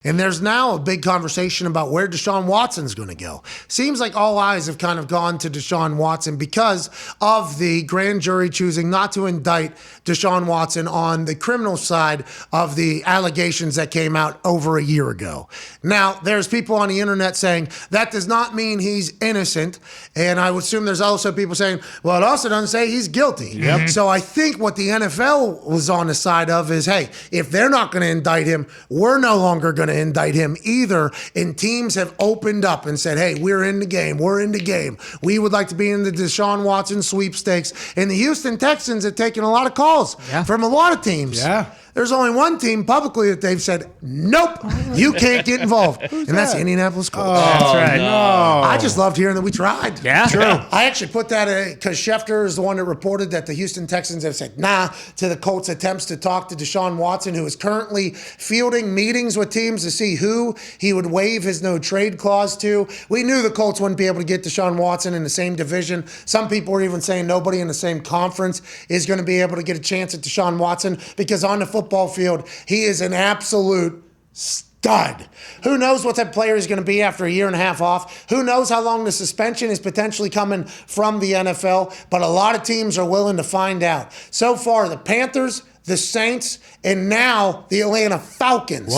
And there's now a big conversation about where Deshaun Watson's going to go. Seems like all eyes have kind of gone to Deshaun Watson because of the grand jury choosing not to indict Deshaun Watson on the criminal side of the allegations that came out over a year ago. Now, there's people on the internet saying that does not mean he's innocent. And I would assume there's also people saying, well, it also doesn't say he's guilty. Yep. So I think what the NFL was on the side of is, hey, if they're not going to indict him, we're no longer going to indict him either. And teams have opened up and said, hey, we're in the game. We're in the game. We would like to be in the Deshaun Watson sweepstakes. And the Houston Texans have taken a lot of calls from a lot of teams. Yeah. There's only one team publicly that they've said, nope, and that's the Indianapolis Colts. Oh, that's right. No. I just loved hearing that we tried. Yeah. True. I actually put that because Schefter is the one that reported that the Houston Texans have said nah to the Colts' attempts to talk to Deshaun Watson, who is currently fielding meetings with teams to see who he would waive his no-trade clause to. We knew the Colts wouldn't be able to get Deshaun Watson in the same division. Some people were even saying nobody in the same conference is going to be able to get a chance at Deshaun Watson because on the football field, he is an absolute stud. Who knows what type of player he's going to be after a year and a half off? Who knows how long the suspension is potentially coming from the NFL? But a lot of teams are willing to find out. So far, the Panthers, the Saints, and now the Atlanta Falcons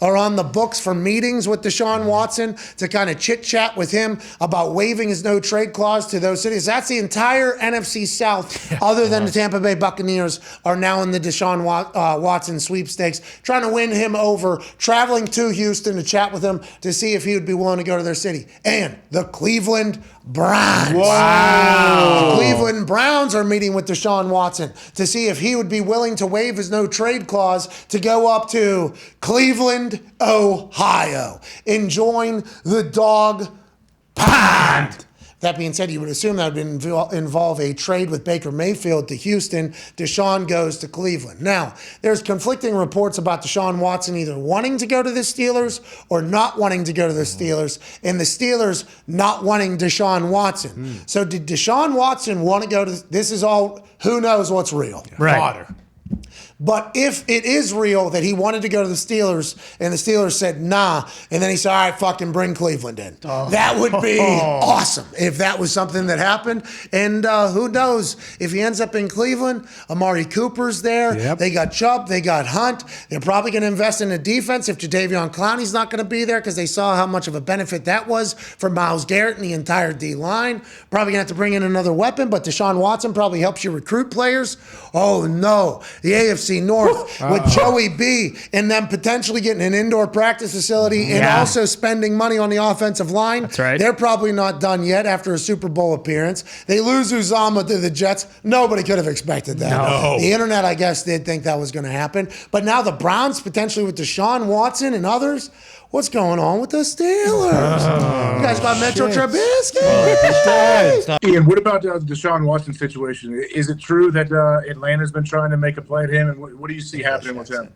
are on the books for meetings with Deshaun Watson to kind of chit-chat with him about waiving his no-trade clause to those cities. That's the entire NFC South, other than the Tampa Bay Buccaneers, are now in the Deshaun Watson sweepstakes, trying to win him over, traveling to Houston to chat with him to see if he would be willing to go to their city. And the Cleveland Browns. Wow. The Cleveland Browns are meeting with Deshaun Watson to see if he would be willing to waive his no-trade clause to go up to Cleveland, Ohio, and join the dog pound. That being said, you would assume that would involve a trade with Baker Mayfield to Houston. Deshaun goes to Cleveland. Now, there's conflicting reports about Deshaun Watson either wanting to go to the Steelers or not wanting to go to the Steelers, and the Steelers not wanting Deshaun Watson. So did Deshaun Watson want to go to this is all, who knows what's real? Right. Water. But if it is real that he wanted to go to the Steelers and the Steelers said nah, and then he said, all right, fucking bring Cleveland in. That would be awesome if that was something that happened. And who knows if he ends up in Cleveland, Amari Cooper's there. Yep. They got Chubb, they got Hunt. They're probably going to invest in the defense if Jadeveon Clowney's not going to be there because they saw how much of a benefit that was for Myles Garrett and the entire D-line. Probably going to have to bring in another weapon, but Deshaun Watson probably helps you recruit players. Oh, no. The AFC North with Joey B and them potentially getting an indoor practice facility and also spending money on the offensive line. That's right. They're probably not done yet after a Super Bowl appearance. They lose Uzama to the Jets. Nobody could have expected that. No. The internet, I guess, did think that was going to happen. But now the Browns potentially with Deshaun Watson and others. What's going on with the Steelers? You guys got Metro Trubisky? Ian, what about the Deshaun Watson situation? Is it true that Atlanta's been trying to make a play at him? And what do you see happening with him?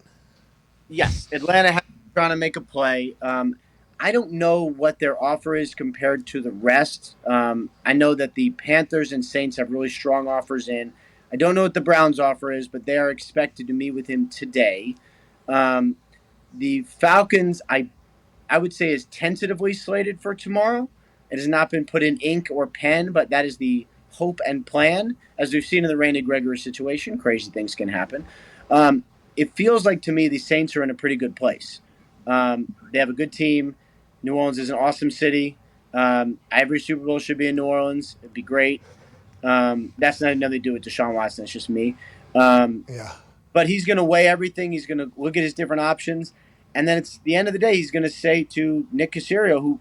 Yes, Atlanta has been trying to make a play. I don't know what their offer is compared to the rest. I know that the Panthers and Saints have really strong offers in. I don't know what the Browns' offer is, but they are expected to meet with him today. The Falcons, I would say, is tentatively slated for tomorrow. It has not been put in ink or pen, but that is the hope and plan. As we've seen in the Randy Gregory situation, crazy things can happen. It feels like to me the Saints are in a pretty good place. They have a good team. New Orleans is an awesome city. Every Super Bowl should be in New Orleans. It'd be great. That's not nothing to do with Deshaun Watson. It's just me. But he's going to weigh everything. He's going to look at his different options. And then it's the end of the day, he's going to say to Nick Caserio, who,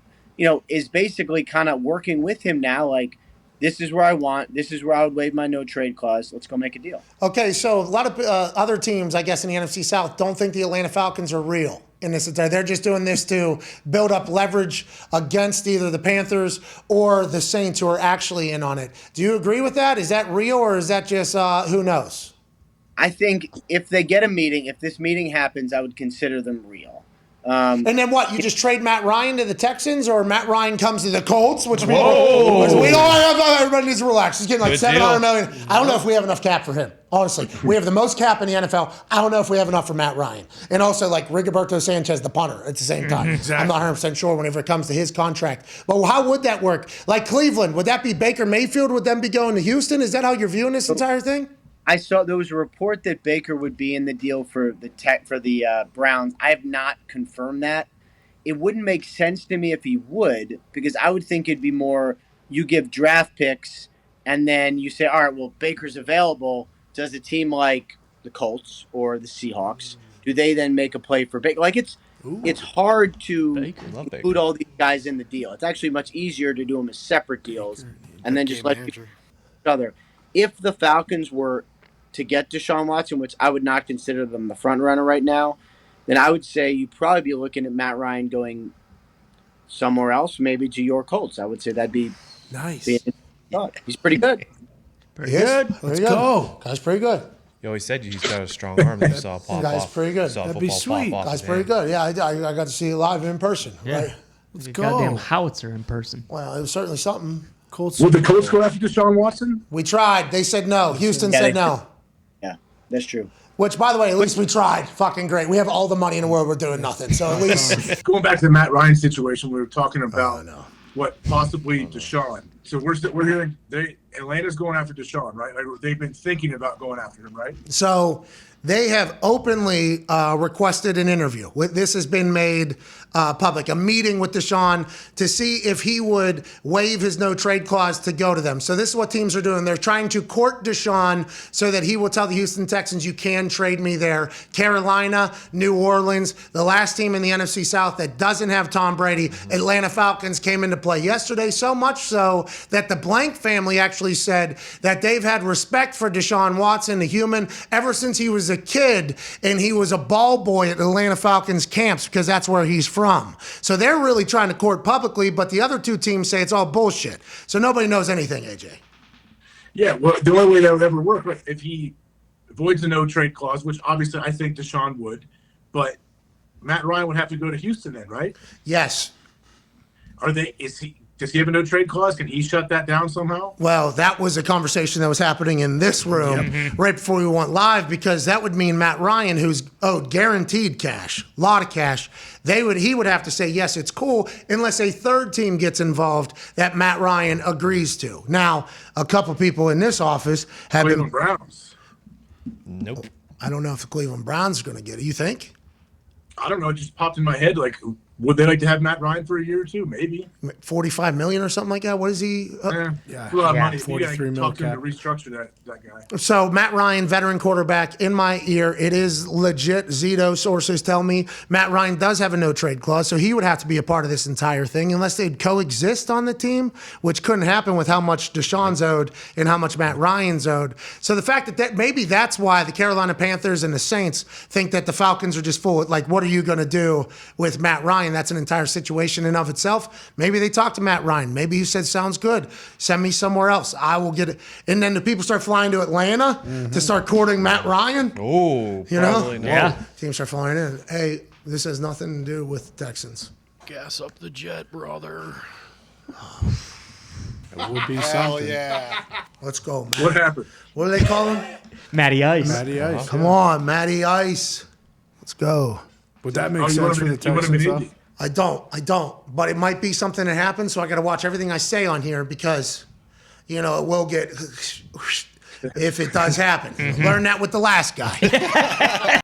is basically kind of working with him now, like, this is where I want, this is where I would waive my no-trade clause. Let's go make a deal. Okay, so a lot of other teams, I guess, in the NFC South don't think the Atlanta Falcons are real in this. They're just doing this to build up leverage against either the Panthers or the Saints who are actually in on it. Do you agree with that? Is that real or is that just who knows? I think if they get a meeting, if this meeting happens, I would consider them real. And then what? You just trade Matt Ryan to the Texans, or Matt Ryan comes to the Colts, which we don't have. Everybody needs to relax. He's getting like $700 million. I don't know if we have enough cap for him. Honestly, we have the most cap in the NFL. I don't know if we have enough for Matt Ryan. And also, like Rigoberto Sanchez, the punter, at the same time. Exactly. I'm not 100% sure whenever it comes to his contract. But how would that work? Like Cleveland, would that be Baker Mayfield? Would them be going to Houston? Is that how you're viewing this entire thing? I saw there was a report that Baker would be in the deal for the Browns. I have not confirmed that. It wouldn't make sense to me if he would, because I would think it'd be more you give draft picks and then you say, all right, well, Baker's available. Does a team like the Colts or the Seahawks, do they then make a play for Baker? Like it's hard to include all these guys in the deal. It's actually much easier to do them as separate deals and then just let each other. If the Falcons were to get Deshaun Watson, which I would not consider them the front runner right now, then I would say you'd probably be looking at Matt Ryan going somewhere else, maybe to your Colts. I would say that'd be nice. He's pretty good. Pretty good. Let's go. Guy's pretty good. You always said he's got a strong arm that you saw pop Guy's off. pretty good. That'd be sweet. Guy's pretty good. Yeah, I got to see it live in person. Yeah. Right? Let's go. Goddamn howitzer in person. Well, it was certainly something. Colts. Would the Colts go after Deshaun Watson? We tried. They said no. Houston said no. Yeah, that's true. Which, by the way, at least we tried. Fucking great. We have all the money in the world. We're doing nothing. So at least. Going back to the Matt Ryan situation, we were talking about what possibly Deshaun. So we're hearing Atlanta's going after Deshaun, right? Like they've been thinking about going after him, right? So they have openly requested an interview. This has been made public, a meeting with Deshaun to see if he would waive his no-trade clause to go to them. So this is what teams are doing. They're trying to court Deshaun so that he will tell the Houston Texans, you can trade me there. Carolina, New Orleans, the last team in the NFC South that doesn't have Tom Brady, Atlanta Falcons came into play yesterday, so much so that the Blank family actually said that they've had respect for Deshaun Watson, the human, ever since he was a kid and he was a ball boy at Atlanta Falcons camps, because that's where he's from. So they're really trying to court publicly, but the other two teams say it's all bullshit. So nobody knows anything, AJ. Yeah, well, the only way that would ever work, if he avoids the no-trade clause, which obviously I think Deshaun would, but Matt Ryan would have to go to Houston then, right? Yes. Does he have a no-trade clause? Can he shut that down somehow? Well, that was a conversation that was happening in this room right before we went live, because that would mean Matt Ryan, who's owed guaranteed cash, a lot of cash, he would have to say, yes, it's cool, unless a third team gets involved that Matt Ryan agrees to. Now, a couple people in this office have Cleveland Browns. Nope. I don't know if the Cleveland Browns are going to get it. You think? I don't know. It just popped in my head. Like, would they like to have Matt Ryan for a year or two? Maybe. $45 million or something like that? What is he? Yeah. A lot of money. 43 You mil talk to him cap. to restructure that guy. So Matt Ryan, veteran quarterback, in my ear, it is legit. Zito sources tell me Matt Ryan does have a no-trade clause, so he would have to be a part of this entire thing unless they'd coexist on the team, which couldn't happen with how much Deshaun's owed and how much Matt Ryan's owed. So the fact that maybe that's why the Carolina Panthers and the Saints think that the Falcons are just full of, like, what are you going to do with Matt Ryan? That's an entire situation in of itself. Maybe they talked to Matt Ryan. Maybe he said, sounds good. Send me somewhere else. I will get it. And then the people start flying to Atlanta to start courting Matt Ryan. Oh, You know? probably not. Yeah. Teams start flying in. Hey, this has nothing to do with Texans. Gas up the jet, brother. It would be something. yeah. Let's go, man. What happened? What do they call him? Matty Ice. Matty Ice. Come on, Matty Ice. Let's go. Would that make Oh, you sense want for him the in Texans? though? Indy? I don't. But it might be something that happens, so I got to watch everything I say on here because, it will get if it does happen. Learn that with the last guy.